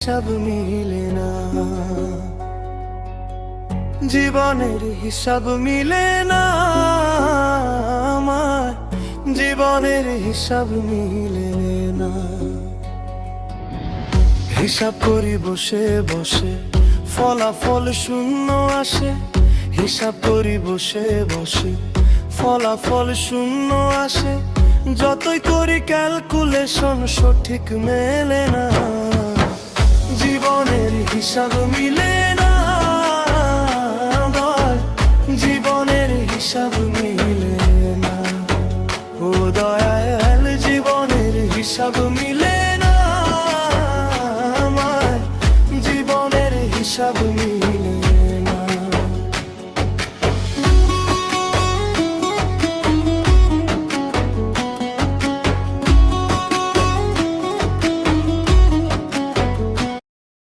হিসাব মিলে না, জীবনের হিসাব মিলে না, আমার জীবনের হিসাব মিলে না। হিসাব করি বসে বসে, ফলাফল শূন্য আসে। হিসাব করি বসে বসে, ফলাফল শূন্য আসে। যতই করি ক্যালকুলেশন সঠিক মেলে না, জীবনের হিসাব মিলে না, জীবনের হিসাব মিলে না। ও দয়াল, জীবনের হিসাব মিলে না, আমার জীবনের হিসাব মিলে না।